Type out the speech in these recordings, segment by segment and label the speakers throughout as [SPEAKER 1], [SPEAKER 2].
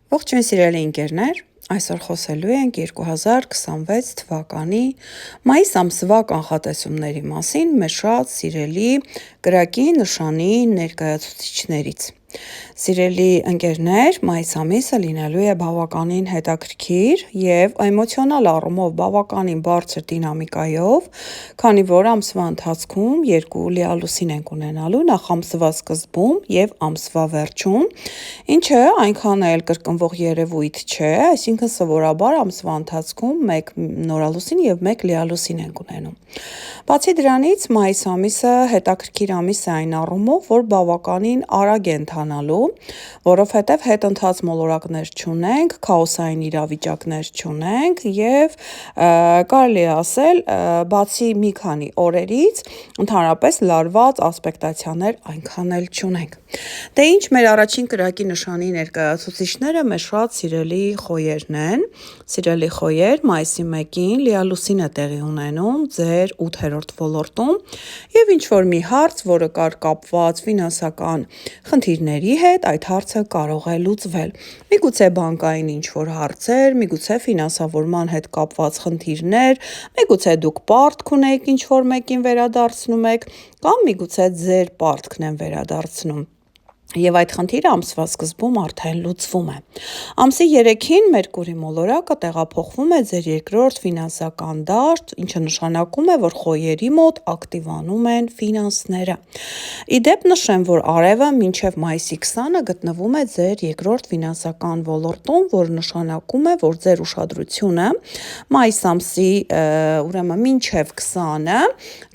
[SPEAKER 1] Ողջույն սիրելի ընկերներ, այսօր խոսելու ենք 2026 թվականի մայիս ամսվա կանխատեսումների մասին մեր շատ սիրելի կրակի նշանի ներկայացուցիչներից։ Սիրելի ընկերներ, մայիս ամիսը լինելու է բավականին հետաքրքիր և էմոցիոնալ առումով բավականին բարձր դինամիկայով, քանի որ ամսվա ընթացքում երկու լիալուսին ենք ունենալու նախ ամսվա սկզբում և ամսվա վերջում, ինչը այնքան էլ կրկնվող երևույթ չէ, այսինքն սովորաբար ամսվա ընթացքում մեկ նորալուսին և մեկ լիալուսին ենք ունենում։ Բացի դրանից, մայիս ամիսը հետաքրքիր ամիս է այն առումով, որ բավականին արագ է ընթանալու, որովհետև հետընթաց մոլորակներ չունենք, քաոսային իրավիճակներ չունենք և կարելի է ասել, բացի մի քանի օրերից, ընդհանրապես լարված ասպեկտացիաներ այնքան էլ չունենք։ Դե ինչ, մեր առաջին կրակի նշանի ներկայացուցիչները մեր շատ սիրելի խոյերն են։ Սիրելի խոյեր, մայիսի 1-ին լիալուսին է տեղի ունենում ձեր 8-րդ ոլորտում և ինչ-որ մի հարց, որը կար կապված ֆինանսական խնդիրների հետ, այդ հարցը կարող է լուծվել։ Միգուցե բանկային ինչ-որ հարցեր, միգուցե ֆինանսավորման հետ կապված խնդիրներ, միգուցե դուք պարտք ունեք ինչ-որ մեկին վերադարձնում եք, կամ միգուցե ձեր պարտքն են վերադարձնում։ Եվ այդ խնդիրը ամսվա սկզբում արդեն լուծվում է։ Ամսի 3-ին Մերկուրի մոլորակը տեղափոխվում է ձեր երկրորդ ֆինանսական դաշտ, ինչը նշանակում է, որ խոյերի մոտ ակտիվանում են ֆինանսները։ Իդեպ նշեմ, որ արևը մինչև մայիսի 20-ը գտնվում է ձեր երկրորդ ֆինանսական ոլորտում, որը նշանակում է, որ ձեր ուշադրությունը մայիս ամսի, ուրեմն մինչև 20-ը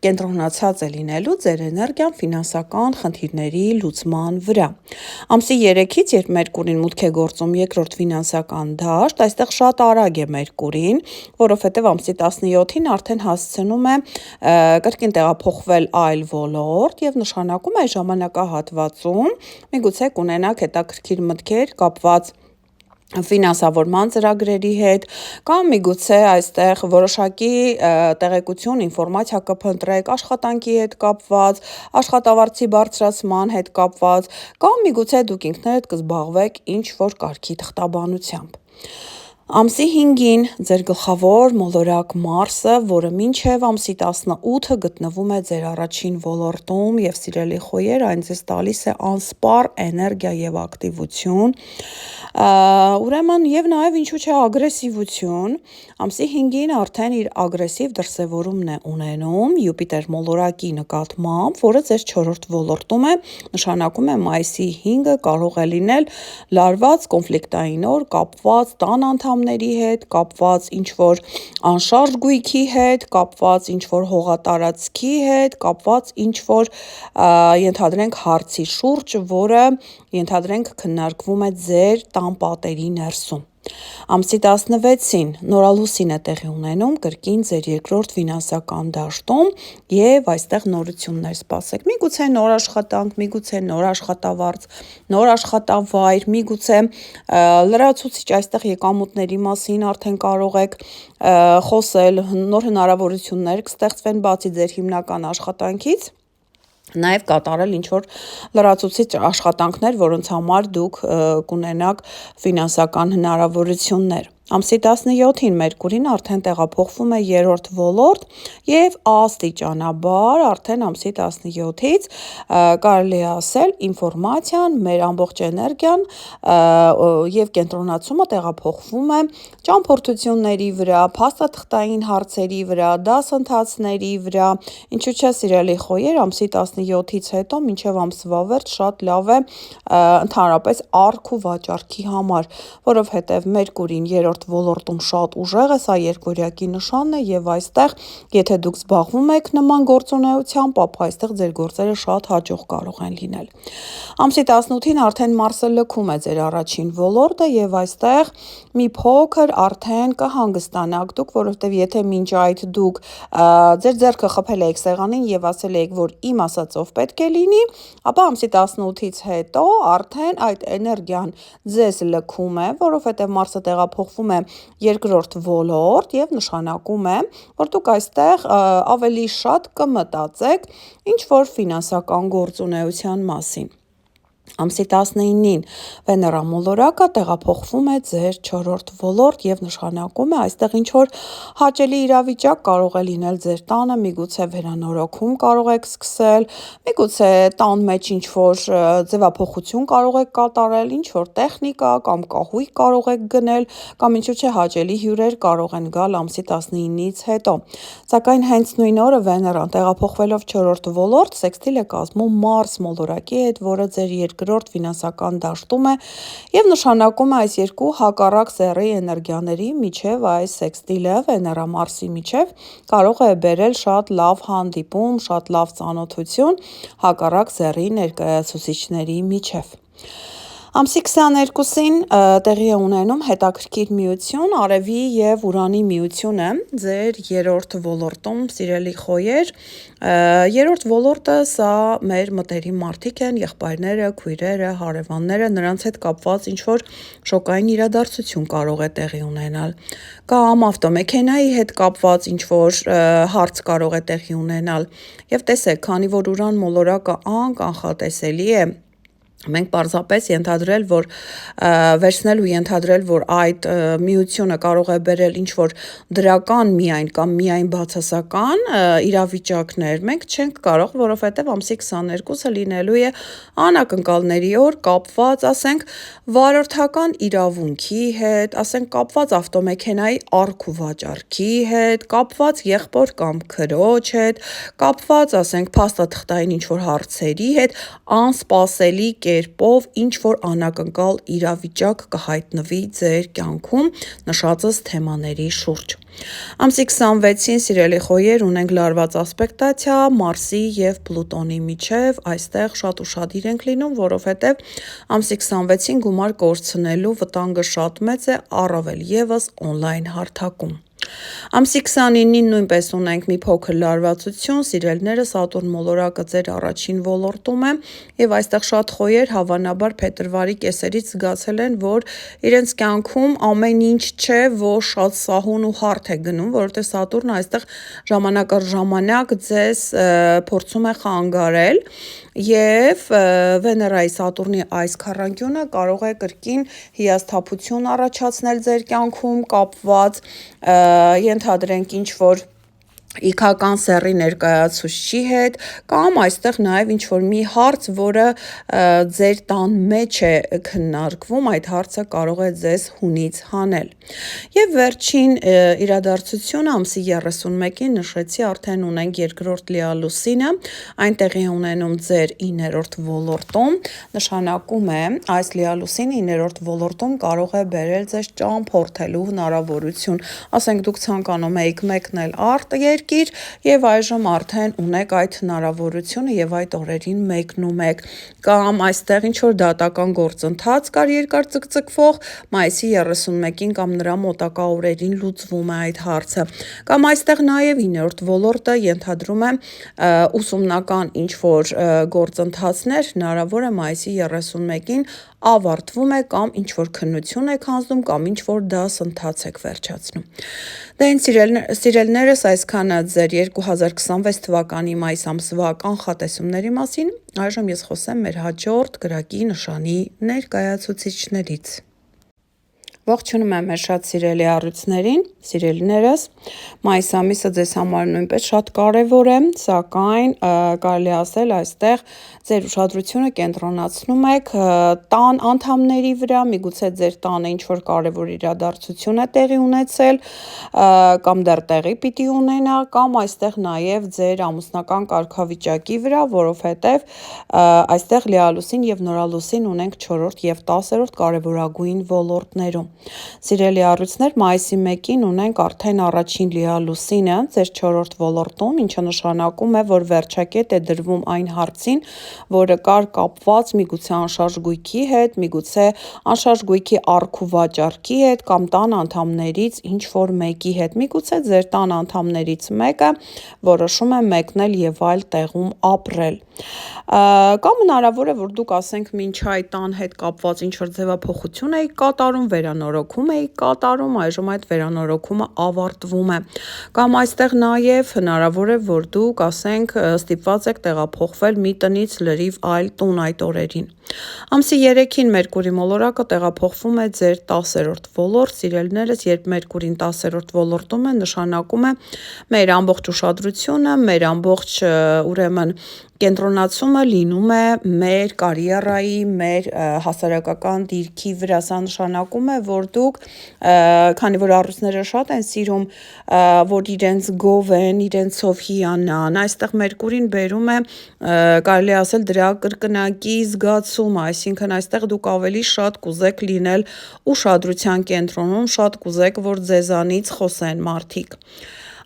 [SPEAKER 1] կենտրոնացած է լինելու ձեր էներգիան ֆինանսական խնդիրների լուծման վրա։ Ամսի 3-ից, երբ Մերկուրին մուտք է գործում երկրորդ ֆինանսական դաշտ, այստեղ շատ արագ է Մերկուրին, որովհետև ամսի 17-ին արդեն հասցնում է կրկին տեղափոխվել այլ ոլորտ և նշանակում է ժամանակահատվածում միգուցե կունենաք հետաքրքիր մտքեր կապված ֆինանսավորման ծրագրերի հետ, կամ միգուցե այստեղ որոշակի տեղեկություն, ինֆորմացիա կփնտրեք աշխատանքի հետ կապված, աշխատավարձի բարձրացման հետ կապված, կամ միգուցե դուք ինքներդ կզբաղվեք ինչ-որ կարգի թղթաբանությամբ։ Ամսի 5-ին ձեր գլխավոր մոլորակ Մարսը, որը մինչև ամսի 18-ը գտնվում է ձեր առաջին ոլորտում և սիրելի խոյեր, այն ձեզ տալիս է անսպառ էներգիա և ակտիվություն, ուրեմն և նաև ինչու՞ չէ ագրեսիվություն, ամսի 5-ին արդեն իր ագրեսիվ դրսևորումն է ունենում Յուպիտեր մոլորակի նկատմամբ, որը ձեր 4-րդ ոլորտում է, նշանակում է մայիսի 5-ը կարող է լինել լարված կոնֆլիկտային օր կապված տան անդամների հետ, կապված ինչ-որ անշարժ գույքի հետ, կապված ինչ-որ հողատարածքի հետ, կապված ինչ-որ ենթադրենք հարցի շուրջ, որը ենթադրենք քննարկվում է ձեր տան պատերի ներսում։ Ամսի 16-ին նորալուսին է տեղի ունենում կրկին ձեր երկրորդ ֆինանսական դաշտում և այստեղ նորություններ սպասեք։ Միգուցե նոր աշխատանք, միգուցե նոր աշխատավարձ, նոր աշխատավայր, միգուցե լրացուցիչ այստեղ եկամուտների մասին արդեն կարող եք խոսել, նոր հնարավորություններ կստեղծվեն բացի ձեր հիմնական աշխատանքից, նաև կատարել ինչ-որ լրացուցիչ աշխատանքներ, որոնց համար դուք կունենաք ֆինանսական հնարավորություններ։ Ամսի 17-ին Մերկուրին արդեն տեղափոխվում է երրորդ ոլորտ և աստիճանաբար արդեն ամսի 17-ից կարելի է ասել ինֆորմացիան, մեր ամբողջ էներգիան և կենտրոնացումը տեղափոխվում է ճամփորդությունների վրա, փաստաթղթային հարցերի վրա, դասընթացների վրա, ինչու՞ չէ սիրելի խոյեր, ամսի 17-ից հետո մինչև ամսվա վերջ շատ լավ է ընդհանրապես առք ու վաճառքի համար, որովհետև Մերկուրին երրորդ ոլորտում շատ ուժեղ է, սա երկորյակի նշանն է և այստեղ, եթե դուք զբաղվում եք նման գործունեությամբ, ապա այստեղ ձեր գործերը շատ հաջող կարող են լինել։ Ամսի 18-ին արդեն Մարսը լքում է ձեր առաջին ոլորտը և այստեղ մի փոքր արդեն կհանգստանաք դուք, որովհետև եթե մինչ այդ դուք ձեր ձեռքը խփել եք սեղանին և ասել եք, որ իմ ասածով պետք է լինի, ապա ամսի 18-ից հետո արդեն այդ էներգիան ձեզ լքում է, որովհետև Մարսը տեղափոխվում է երկրորդ ոլորտ և նշանակում է, որ դուք այստեղ ավելի շատ կմտածեք ինչ-որ ֆինանսական գործունեության մասին։ Ամսի 19-ին Վեներա մոլորակը տեղափոխվում է ձեր 4-րդ ոլորտ եւ նշանակում է այստեղ ինչ-որ հաճելի իրավիճակ կարող է լինել ձեր տանը, միգուցե վերանորոգում կարող եք սկսել, միգուցե տան մեջ ինչ-որ ձևափոխություն կարող եք կատարել, ինչ-որ տեխնիկա կամ կահույք կարող եք գնել, կամ ինչու՞ չէ հաճելի հյուրեր կարող են գալ ամսի 19-ից հետո։ Սակայն հենց նույն օրը Վեներան տեղափոխվելով 4-րդ ոլորտ, սեքստիլ է կազմում Մարս մոլորակի հետ, որը ձեր երկրորդ ֆինանսական դաշտում է եւ նշանակում է այս երկու հակառակ սեռի էներգիաների միջև այս սեքստիլը Վեներա Մարսի միջև կարող է բերել շատ լավ հանդիպում, շատ լավ ծանոթություն հակառակ սեռի ներկայացուցիչների միջև։ Ամսի 22-ին տեղի է ունենում հետաքրքիր միություն, Արևի եւ Ուրանի միությունը ձեր 3-րդ ոլորտում, սիրելի խոյեր։ 3-րդ ոլորտը սա մեր մտերիմ մարդիկ են, եղբայրները, քույրերը, հարևանները, նրանց հետ կապված ինչ-որ շոկային իրադարձություն կարող է տեղի ունենալ, կամ ավտոմեքենայի հետ կապված ինչ-որ հարց կարող է տեղի ունենալ։ Եվ տեսեք, քանի որ Ուրան մոլորակը անկանխատեսելի է, մենք պարզապես ենթադրել, որ վերցնել ու ենթադրել, որ այդ միությունը կարող է բերել ինչ-որ դրական միայն կամ միայն բացասական իրավիճակներ, մենք չենք կարող, որովհետև ամսի 22-ը լինելու է անակնկալների օր, կապված, ասենք, վարորդական իրավունքի հետ, ասենք, կապված ավտոմեքենայի առք ու վաճառքի հետ, կապված եղբոր կամ քրոջ հետ, կապված, ասենք, փաստաթղթային ինչ-որ հարցերի հետ, անսպասելի կերպով ինչ-որ անակնկալ իրավիճակ կհայտնվի ձեր կյանքում նշածս թեմաների շուրջ։ Ամսի 26-ին, սիրելի խոյեր, ունենք լարված ասպեկտացիա Մարսի եւ Պլուտոնի միջև, այստեղ շատ ուշադիր ենք լինում, որովհետեւ ամսի 26-ին գումար կորցնելու վտանգը շատ մեծ է, առավել եւս օնլայն հարթակում։ Ամսի 29-ին նույնպես ունենք մի փոքր լարվածություն, սիրելիները, Սատուրն մոլորակը ձեր առաջին ոլորտում է եւ այստեղ շատ խոյեր հավանաբար փետրվարի կեսերից զգացել են, որ իրենց կյանքում ամեն ինչ չէ, որ շատ սահուն ու հարթ է գնում, որովհետեւ Սատուրնը այստեղ ժամանակ առ ժամանակ ձեզ փորձում է խանգարել եւ Վեներայի Սատուրնի այս քառանկյունը կարող է կրկին հիասթափություն առաջացնել ձեր կյանքում կապված ենթադրենք ինչ-որ իգական սեռի ներկայացուցչի հետ, կամ այստեղ նաև ինչ-որ մի հարց, որը ձեր տան մեջ է քննարկվում, այդ հարցը կարող է ձեզ հունից հանել։ Եվ վերջին իրադարձությունը ամսի 31-ին նշեցի, արդեն ունենք երկրորդ լիալուսինը, այն տեղի է ունենում ձեր 9-րդ ոլորտում, նշանակում է այս լիալուսինը 9-րդ ոլորտում կարող է բերել ձեզ ճամփորդելու հնարավորություն, ասենք դուք ցանկանում եք մեկնել արտերկիր եւ այժմ արդեն ունեք այդ հնարավորությունը եւ այդ օրերին մեկնում եք, կամ այստեղ ինչ-որ դատական գործընթաց կար երկար ցկցկվող, մայիսի 31-ին կամ նրա մոտակա օրերին լուծվում է այդ հարցը, կամ այստեղ նաեւ 9-րդ ոլորտը ենթադրում է ուսումնական ինչ-որ գործընթացներ, հնարավոր է մայիսի 31-ին ավարտվում է կամ ինչ-որ քննություն եք հանձնում կամ ինչ-որ դասընթաց եք վերջացնում։ Դե այն սիրելիներս, այսքանը ձեր 2026 թվականի մայիս ամսվա կանխատեսումների մասին, այժմ ես խոսեմ մեր հաջորդ գրակի նշանի ներկայացուցիչներից։ Ողջունում եմ մեր շատ սիրելի առույցներին, սիրելիներս, մայիս ամիսը ձեզ համար նույնպես շատ կարևոր է, սակայն կարելի ասել այստեղ ձեր ուշադրությունը կենտրոնացնում եք տան անդամների վրա, միգուցե ձեր տանը ինչ-որ կարևոր իրադարձություն է տեղի ունեցել, կամ դեռ տեղի պիտի ունենա, կամ այստեղ նաև ձեր ամուսնական կարգավիճակի վրա, որովհետև այստեղ լիալուսին եւ նորալուսին ունենք 4-րդ եւ 10-րդ կարևորագույն ոլորտներում։ Սիրելի առույցներ, մայիսի 1-ին ունենք արդեն առաջին լիալուսինը ձեր 4-րդ ոլորտում, ինչը նշանակում է, որ վերջակետ է դրվում այն հարցին, որը կար կապված միգուցե անշարժ գույքի հետ, միգուցե անշարժ գույքի առք ու վաճառքի հետ, կամ տան անդամներից ինչ-որ մեկի հետ, միգուցե ձեր տան անդամներից մեկը որոշում է մեկնել եւ այլ տեղում ապրել։ Կամ հնարավոր է, որ դուք ասենք մինչ այդ տան հետ կապված ինչ-որ ձևափոխություն եք կատարում, վերանորոգում եք կատարում, այժմ այդ վերանորոգումը ավարտվում է։ Կամ այստեղ նաև հնարավոր է, որ դուք ասենք ստիպված եք տեղափոխվել մի տնից լրիվ այլ տուն այդ օրերին։ Ամսի 3-ին Մերկուրի մոլորակը տեղափոխվում է ձեր 10-րդ ոլորտ, սիրելիներս, երբ Մերկուրին 10-րդ ոլորտում է, նշանակում է մեր ամբողջ ուշադրությունը, մեր ամբողջ ուրեմն կենտրոնացումը լինում է մեր կարիերայի, մեր հասարակական դիրքի վրա, սա նշանակում է, որ դուք, քանի որ առույցները շատ են սիրում, որ իրենց գովեն, իրենցով հիանան, այստեղ Մերկուրին բերում է, կարելի ասել դրա կրկնակի զգացումը, այսինքն այստեղ դուք ավելի շատ կուզեք լինել ուշադրության կենտրոնում, շատ կուզեք, որ ձեզանից խոսեն մարդիկ։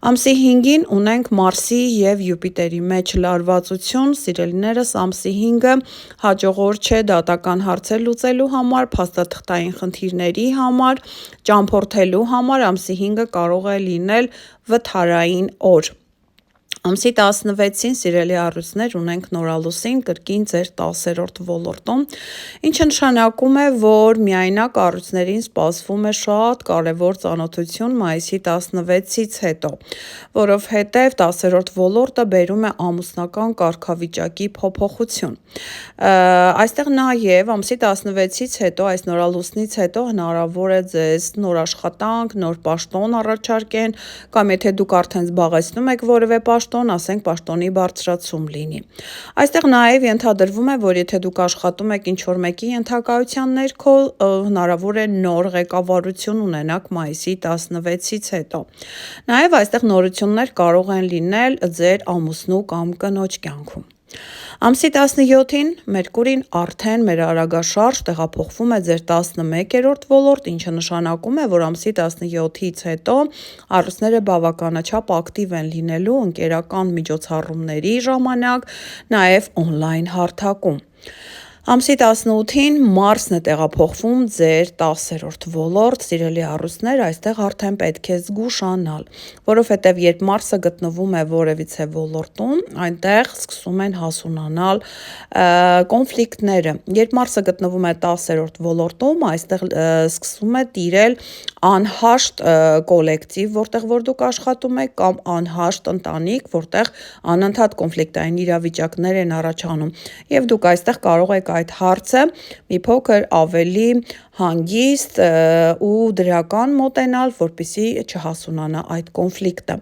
[SPEAKER 1] Ամսի 5-ին ունենք Մարսի և Յուպիտերի մեջ լարվածություն, սիրելիներս, ամսի 5-ը հաջողորդ չէ դատական հարցեր լուծելու համար, փաստաթղթային խնդիրների համար, ճամփորդելու համար, ամսի 5-ը կարող է լինել վթարային օր։ Ամսի 16-ին, սիրելի առույցներ, ունենք նորալուսին կրկին ձեր 10-րդ ոլորտում, ինչը նշանակում է, որ միայնակ առույցներին սպասվում է շատ կարևոր ծանոթություն մայիսի 16-ից հետո, որովհետև 10-րդ ոլորտը բերում է ամուսնական կարգավիճակի փոփոխություն։ Այստեղ նաև ամսի 16-ից հետո, այս նորալուսնից հետո հնարավոր է ձեզ նոր աշխատանք, նոր պաշտոն առաջարկեն, կամ եթե դուք արդեն զբաղեցնում եք որևէ պաշտոն, ասենք պաշտոնի բարձրացում լինի։ Այստեղ նաև ենթադրվում է, որ եթե դուք աշխատում եք ինչ-որ մեկի ենթակայության ներքո, հնարավոր է նոր ղեկավարություն ունենաք մայիսի 16-ից հետո։ Նաև այստեղ նորություններ կարող են լինել ձեր ամուսնու կամ կնոջ կյանքում։ Ամսի 17-ին Մերկուրին արդեն մեր արագաշարժ տեղափոխվում է ձեր 11-րդ ոլորտ, ինչը նշանակում է, որ ամսի 17-ից հետո առույցները բավականաչափ ակտիվ են լինելու ընկերական միջոցառումների ժամանակ, նաև օնլայն հարթակում։ Ամսի 18-ին Մարսն է տեղափոխվում ձեր 10-րդ ոլորտ, սիրելի առույցներ, այստեղ արդեն պետք է զգուշանալ, որովհետև երբ Մարսը գտնվում է որևիցե ոլորտում, այնտեղ սկսում են հասունանալ կոնֆլիկտները։ Երբ Մարսը գտնվում է 10-րդ ոլորտում, այստեղ սկսում է տիրել անհաշտ կոլեկտիվ, որտեղ որ դուք աշխատում եք, կամ անհաշտ ընտանիք, որտեղ անընդհատ կոնֆլիկտային իրավիճակներ են առաջանում, եւ դուք այստեղ կարող եք այդ հարցը մի փոքր ավելի հանգիստ ու դրական մոտենալ, որպեսզի չհասունանա այդ կոնֆլիկտը։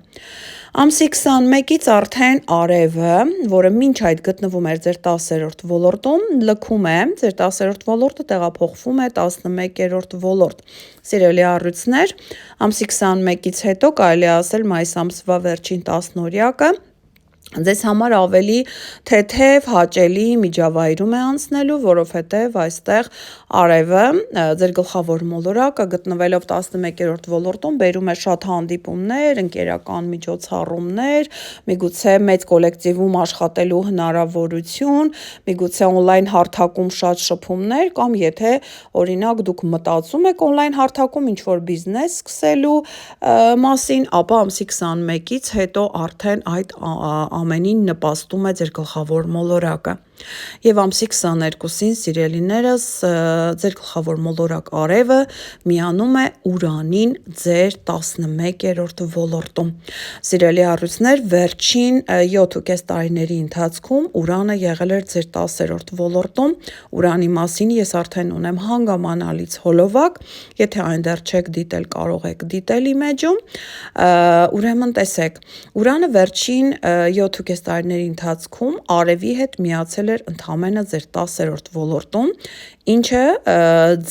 [SPEAKER 1] Ամսի 21-ից արդեն արևը, որը մինչ այդ գտնվում էր ձեր 10-րդ ոլորտում, լքում է, ձեր 10-րդ ոլորտը տեղափոխվում է 11-րդ ոլորտ։ Սիրելի առույցներ, ամսի 21-ից հետո կարելի ասել մայիս ամսվա վերջին 10-օրյակը ձեզ համար ավելի թեթև, հաճելի միջավայրում է անցնելու, որովհետև այստեղ արևը, ձեր գլխավոր մոլորակը գտնվելով 11-րդ ոլորտում բերում է շատ հանդիպումներ, ընկերական միջոցառումներ, միգուցե մեծ կոլեկտիվում աշխատելու հնարավորություն, միգուցե օնլայն հարթակում շատ շփումներ, կամ եթե օրինակ դուք մտածում եք օնլայն հարթակում ինչ-որ բիզնես սկսելու մասին, ապա ամսի 21-ից հետո արդեն այդ ամենին նպաստում է ձեր գլխավոր մոլորակը։ Եվ ամսի 22-ին, սիրելիներս, ձեր գլխավոր մոլորակ արևը միանում է Ուրանին ձեր 11-րդ ոլորտում։ Սիրելի առույցներ, վերջին 7.5 տարիների ընթացքում Ուրանը եղել էր ձեր 10-րդ ոլորտում, Ուրանի մասին ես արդեն ունեմ հանգամանալից հոլովակ, եթե այն դեռ չեք դիտել, կարող եք դիտել իմեջում, ուրեմն տեսեք, Ուրանը վերջին 7.5 տարիների ընթացքում արևի հետ միացել էր ընդամենը ձեր 10-րդ ոլորտում, ինչը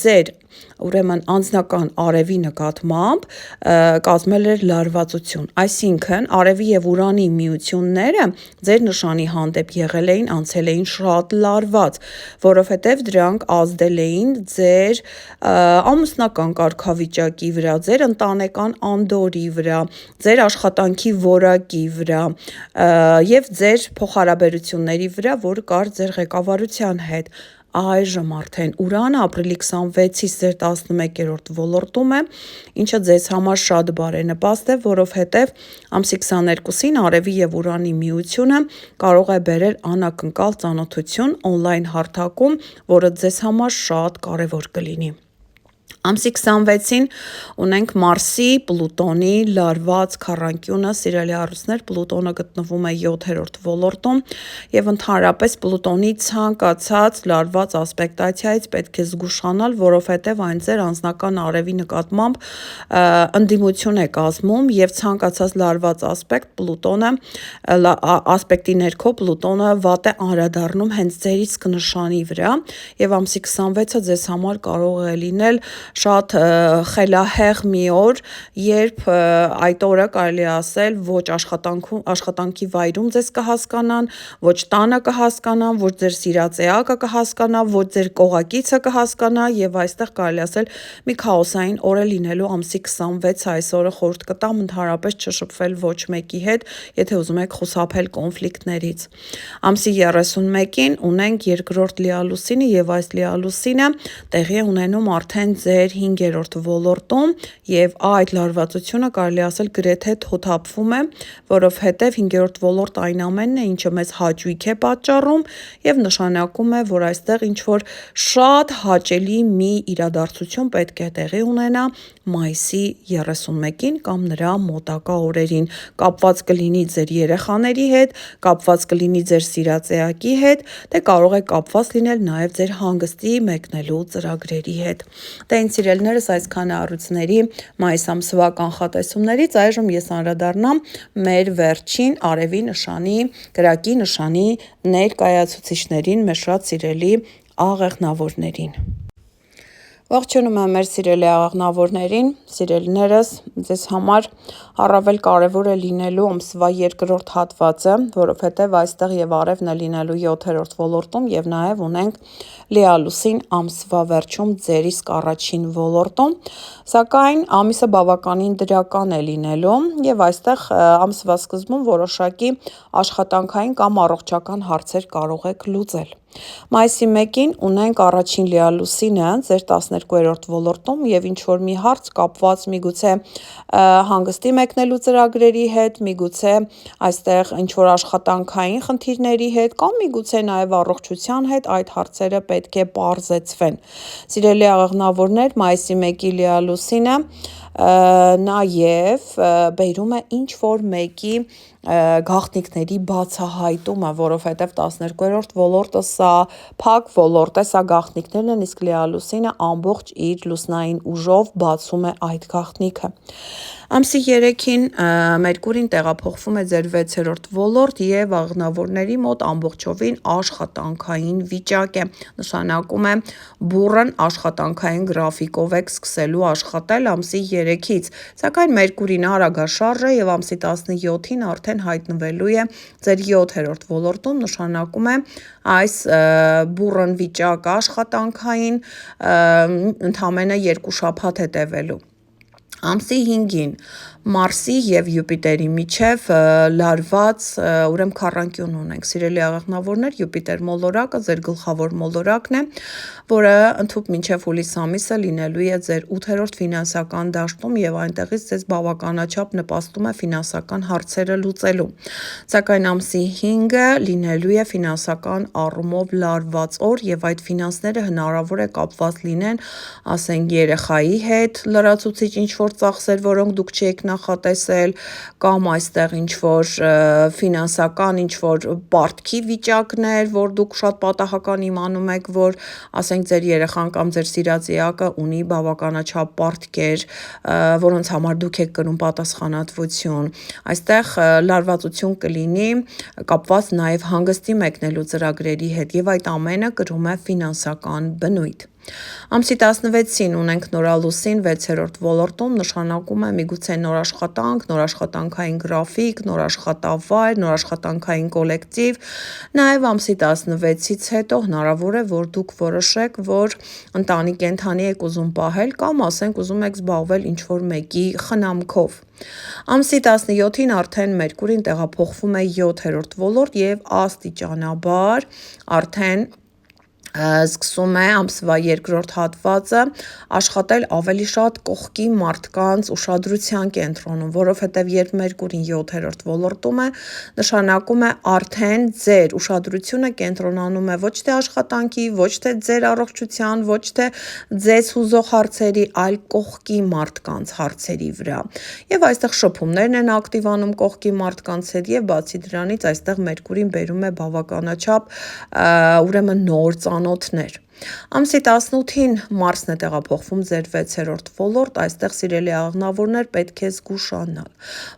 [SPEAKER 1] ձեր ուրեմն անձնական արևի նկատմամբ կազմել էր լարվածություն, այսինքն արևի և Ուրանի միությունները ձեր նշանի հանդեպ եղել էին, անցել էին շատ լարված, որովհետև դրանք ազդել էին ձեր ամուսնական կարգավիճակի վրա, ձեր ընտանեկան անդորրի վրա, ձեր աշխատանքի որակի վրա և ձեր փոխհարաբերությունների վրա, որ կար ձեր ղեկավարության հետ։ Այժմ արդեն Ուրանը ապրիլի 26-ից ձեր 11-րդ ոլորտում է, ինչը ձեզ համար շատ բարենպաստ է, որովհետև ամսի 22-ին արևի և Ուրանի միությունը կարող է բերել անակնկալ ծանոթություն օնլայն հարթակում, որը ձեզ համար շատ կարևոր կլինի։ Ամսի 26-ին ունենք Մարսի, Պլուտոնի լարված քառանկյունը, սիրելի առույցներ, Պլուտոնը գտնվում է 7-րդ ոլորտում եւ ընդհանրապես Պլուտոնի ցանկացած լարված ասպեկտացիայից պետք է զգուշանալ, որովհետեւ այն ձեր անձնական արևի նկատմամբ ընդդիմություն է կազմում եւ ցանկացած լարված ասպեկտ Պլուտոնը ասպեկտի ներքո Պլուտոնը վատ է անդրադառնում հենց ձեր իսկ նշանի վրա եւ ամսի 26-ը ձեզ համար կարող է լինել շատ խելահեղ մի օր, երբ այդ օրը կարելի ասել ոչ աշխատանքի վայրում ձեզ կհասկանան, ոչ տանը կհասկանան, ոչ ձեր սիրած էակը կհասկանա, ոչ ձեր կողակիցը կհասկանա եւ այստեղ կարելի ասել մի քաոսային օր է լինելու ամսի 26 այս օրը խորհուրդ կտամ ընդհանրապես չշփվել ոչ մեկի հետ, եթե ուզում եք խուսափել կոնֆլիկտներից։ Ամսի 31-ին ունենք երկրորդ լիալուսինը եւ այս լիալուսինը տեղի է ունենում արդեն ձեր 5-րդ ոլորտում եւ այդ լարվածությունը կարելի ասել գրեթե թոթափվում է, որովհետեւ 5-րդ ոլորտ այն ամենն է, ինչը մեզ հաճույք է պատճառում եւ նշանակում է, որ այստեղ ինչ որ շատ հաճելի մի իրադարձություն պետք է տեղի ունենա մայիսի 31-ին կամ նրա մոտակա օրերին, կապված կլինի ձեր երեխաների հետ, կապված կլինի ձեր սիրած էակի հետ, դե կարող է կապված լինել նաեւ ձեր հանգստի մեկնելու ծրագրերի հետ։ Դե ինձ սիրելիներս այսքան է առույցների մայիս ամսվա կանխատեսումներից, այժմ ես անդրադառնամ մեր վերջին արևի նշանի, կրակի նշանի ներկայացուցիչներին, մեր շատ սիրելի աղեղնավորներին։ Ողջունում եմ մեր սիրելի աղեղնավորներին, սիրելիներս, ձեզ համար առավել կարևոր է լինելու ամսվա երկրորդ հատվածը, որովհետև այստեղ եւ արևն է լինելու 7-րդ ոլորտում եւ նաեւ ունենք լիալուսին ամսվա վերջում ձեր իսկ առաջին ոլորտում, սակայն ամիսը բավականին դրական է լինելու եւ այստեղ ամսվա սկզբում որոշակի աշխատանքային կամ առողջական հարցեր կարող եք լուծել։ Մայիսի 1-ին ունենք առաջին լիալուսինը ձեր 12-րդ ոլորտում եւ ինչ որ մի հարց կապված միգուցե հանգստի մեկնելու ծրագրերի հետ, միգուցե այստեղ ինչ որ աշխատանքային խնդիրների հետ կամ միգուցե նաեւ առողջության հետ այդ հարցերը պետք է պարզեցվեն։ Սիրելի աղեղնավորներ, մայիսի 1-ի լիալուսինը նաեւ բերում է ինչ որ մեկի գաղտնիքների բացահայտումը, որովհետև 12-րդ ոլորտը սա փակ ոլորտ է, սա գաղտնիքներն են, իսկ լիալուսինը ամբողջ իր լուսնային ուժով բացում է այդ գաղտնիքը։ Ամսի 3-ին Մերկուրին տեղափոխվում է ձեր 6-րդ ոլորտ եւ աղեղնավորների մոտ ամբողջովին աշխատանքային վիճակ է, նշանակում է բուռն աշխատանքային գրաֆիկով եք սկսելու աշխատել ամսի 3-ից, սակայն Մերկուրին արագաշարժ է եւ ամսի 17-ին արդեն հայտնվելու է ձեր 7-րդ ոլորտում, նշանակում է այս բուռն վիճակը աշխատանքային ընդամենը 2 շաբաթ է տևելու։ Ամսի 5-ին Մարսի եւ Յուպիտերի միջև լարված ուրեմն քառանկյուն ունենք, սիրելի աղեղնավորներ, Յուպիտեր մոլորակը ձեր գլխավոր մոլորակն է, որը ընդհուպ մինչև հուլիս ամիսը լինելու է ձեր 8-րդ ֆինանսական դաշտում եւ այնտեղից ձեզ բավականաչափ նպաստում է ֆինանսական հարցերը լուծելու։ Սակայն ամսի 5-ը լինելու է ֆինանսական առումով լարված օր եւ այդ ֆինանսները հնարավոր է կապված լինեն, ասենք երեխայի հետ լրացուցիչ ինչ որ ծախսեր, որոնք դուք չեք նախատեսել, կամ այստեղ ինչ որ ֆինանսական ինչ որ պարտքի վիճակներ, որ դուք շատ պատահական իմանում եք, որ ասենք ձեր երեխան կամ ձեր սիրած էակը ունի բավականաչափ պարտքեր, որոնց համար դուք եք կրում պատասխանատվություն։ Այստեղ լարվածություն կլինի կապված նաև հանգստի մեկնելու ծրագրերի հետ եւ այդ ամենը կրում է ֆինանսական բնույթ։ Ամսի 16-ին ունենք նորալուսին 6-րդ ոլորտում, նշանակում է միգուցե նոր աշխատանք, նոր աշխատանքային գրաֆիկ, նոր աշխատավայր, նոր աշխատանքային կոլեկտիվ, նաև ամսի 16-ից հետո հնարավոր է, որ դուք որոշեք, որ ընտանի կենդանի եք ուզում պահել կամ ասենք ուզում եք զբաղվել ինչ-որ մեկի խնամքով։ Ամսի 17-ին արդեն Մերկուրին տեղափոխվում է 7-րդ ոլորտ եւ աստիճանաբար արդեն Սկսում է ամսվա երկրորդ հատվածը աշխատել ավելի շատ կողքի մարդկանց ուշադրության կենտրոնում, որովհետև երբ Մերկուրին 7-րդ ոլորտում է, նշանակում է արդեն ձեր ուշադրությունը կենտրոնանում է ոչ թե աշխատանքի, ոչ թե ձեր առողջության, ոչ թե ձեզ հուզող հարցերի, այլ կողքի մարդկանց հարցերի վրա։ Եվ այստեղ շփումներն են ակտիվանում կողքի մարդկանց հետ եւ բացի դրանից այստեղ Մերկուրին բերում է բավականաչափ ուրեմն նոր ծանոթներ։ Ամսի 18-ին Մարսն է տեղափոխվում ձեր 6-րդ ոլորտ, այստեղ սիրելի աղնավորներ պետք է զգուշանալ,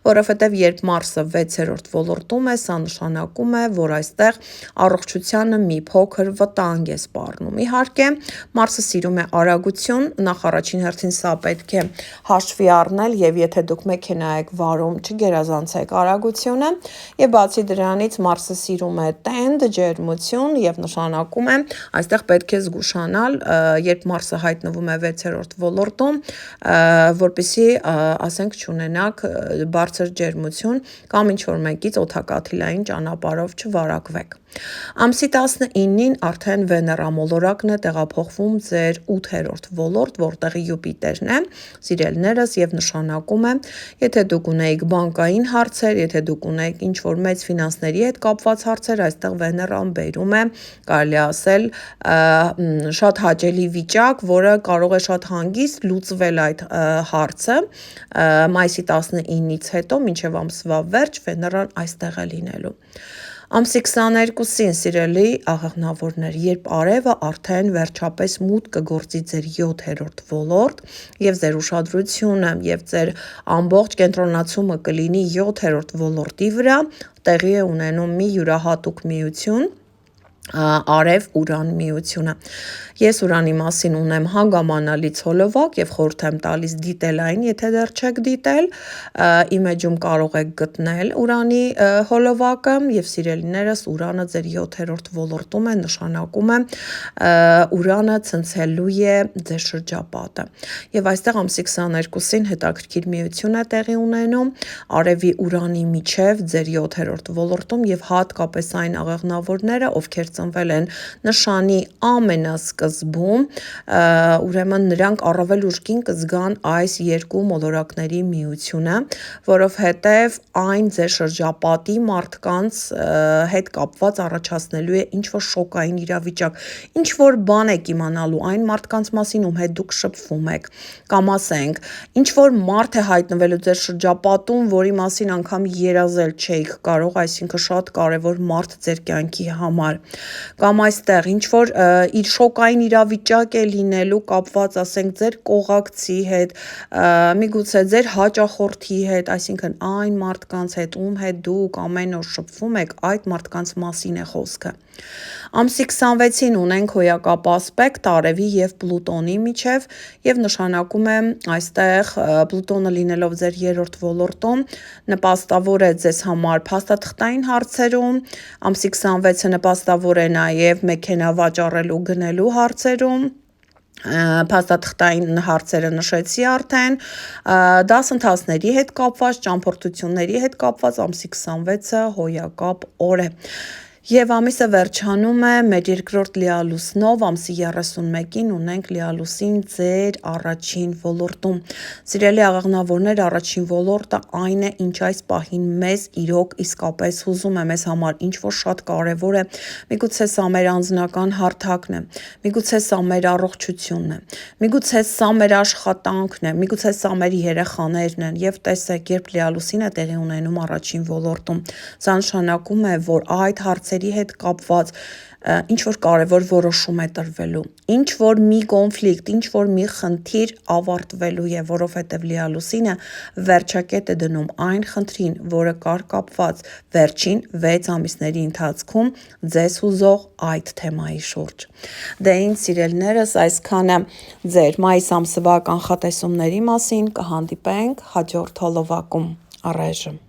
[SPEAKER 1] որովհետև երբ Մարսը 6-րդ ոլորտում է, սա նշանակում է, որ այստեղ առողջությանը մի փոքր վտանգ է սպառնում։ Իհարկե, Մարսը սիրում է արագություն, նախ առաջին հերթին սա պետք է հաշվի առնել եւ եթե դուք մեքենա եք վարում, չգերազանցեք արագությունը եւ բացի դրանից Մարսը սիրում է տենդ, ջերմություն եւ նշանակում է այստեղ պետք է զգուշանալ, երբ Մարսը հայտնվում է 6-րդ ոլորտում, որպեսզի ասենք չունենաք բարձր ջերմություն կամ ինչ-որ մեկից օդակաթիլային ճանապարհով չվարակվեք։ Ամսի 19-ին արդեն Վեներամոլորակն է տեղափոխվում ձեր 8-րդ ոլորտ, որտեղ Յուպիտերն է, սիրելիներս, եւ նշանակում է, եթե դուք ունեիք բանկային հարցեր, եթե դուք ունեիք ինչ-որ մեծ ֆինանսների հետ կապված հարցեր, այստեղ Վեներան բերում է, կարելի ասել, շատ հաճելի վիճակ, որը կարող է շատ հանգիստ լուծվել այդ հարցը մայիսի 19-ից հետո մինչև ամսվա վերջ Վեներան այստեղ է լինելու։ Ամսի 22-ին սիրելի աղեղնավորներ, երբ արևը արդեն վերջապես մուտք կգործի ձեր 7-րդ ոլորտ եւ ձեր ուշադրությունը եւ ձեր ամբողջ կենտրոնացումը կլինի 7-րդ ոլորտի վրա, տեղի է ունենում մի յուրահատուկ միություն, Արև-Ուրան միությունը։ Ես Ուրանի մասին ունեմ հանգամանալից հոլովակ եւ խորհուրդ եմ տալիս դիտել այն, եթե դեռ չեք դիտել, իմեջում կարող եք գտնել Ուրանի հոլովակը եւ սիրելիներս Ուրանը ձեր 7-րդ ոլորտում է, նշանակում է Ուրանը ցնցելու է ձեր շրջապատը։ Եվ այստեղ ամսի 22-ին հետաքրքիր միություն է տեղի ունենում Արևի Ուրանի միջև ձեր 7-րդ ոլորտում եւ հատկապես այն աղեղնավորները, ովքեր ծնվել են նշանի ամենասկզբում, ուրեմն նրանք առավել ուժգին կզգան այս երկու մոլորակների միությունը, որովհետև այն ձեր շրջապատի մարդկանց հետ կապված առաջացնելու է ինչ-որ շոկային իրավիճակ, ինչ-որ բան եք իմանալու այն մարդկանց մասին, ում հետ դուք շփվում եք, կամ ասենք, ինչ-որ մարդ է հայտնվելու ձեր շրջապատում, որի մասին անգամ երազել չէիք կարող, այսինքն շատ կարևոր մարդ ձեր կյանքի համար, կամ այստեղ ինչ-որ իր շոկային իրավիճակ է լինելու կապված, ասենք, ձեր կողակցի հետ, միգուցե ձեր հաճախորդի հետ, այսինքն այն մարդկանց հետ, ում հետ դուք ամեն օր շփվում եք, այդ մարդկանց մասին է խոսքը։ Ամսի 26-ին ունենք հոյակապ ասպեկտ Արևի եւ Պլուտոնի միջև եւ նշանակում է այստեղ Պլուտոնը լինելով ձեր 3-րդ ոլորտում նպաստավոր է ձեզ համար փաստաթղթային հարցերում, ամսի 26-ը նպաստավոր է նաեւ մեքենա վաճառելու գնելու հարցերում, փաստաթղթային հարցերը նշեցի արդեն, դասընթացների հետ կապված, ճամփորդությունների հետ կապված ամսի 26-ը հոյակապ օր է։ Եվ ամիսը վերջանում է մեր երկրորդ լիալուսնով, ամսի 31-ին ունենք լիալուսին ձեր առաջին ոլորտում։ Սիրելի աղեղնավորներ, առաջին ոլորտը այն է, ինչ այս պահին մեզ իրոք իսկապես հուզում է, մեզ համար ինչ-որ շատ կարևոր է, միգուցե սա մեր անձնական հարթակն է, միգուցե սա մեր առողջությունն է, միգուցե սա մեր աշխատանքն է, միգուցե սա մեր երեխաներն են, եւ տեսեք, երբ լիալուսինը տեղի ունենում առաջին ոլորտում, սա նշանակում է, որ այդ հարցերի հետ կապված ինչ-որ կարևոր որոշում է տրվելու, ինչ-որ մի կոնֆլիկտ, ինչ-որ մի խնդիր ավարտվելու է, որովհետև լիալուսինը վերջակետ է դնում այն խնդրին, որը կար կապված վերջին 6 ամիսների ընթացքում ձեզ հուզող այդ թեմայի շուրջ։ Դե ինձ սիրելիներս, այսքանը ձեր մայիս ամսվա կանխատեսումների մասին, կհանդիպենք հաջորդ հոլովակում, առայժմ։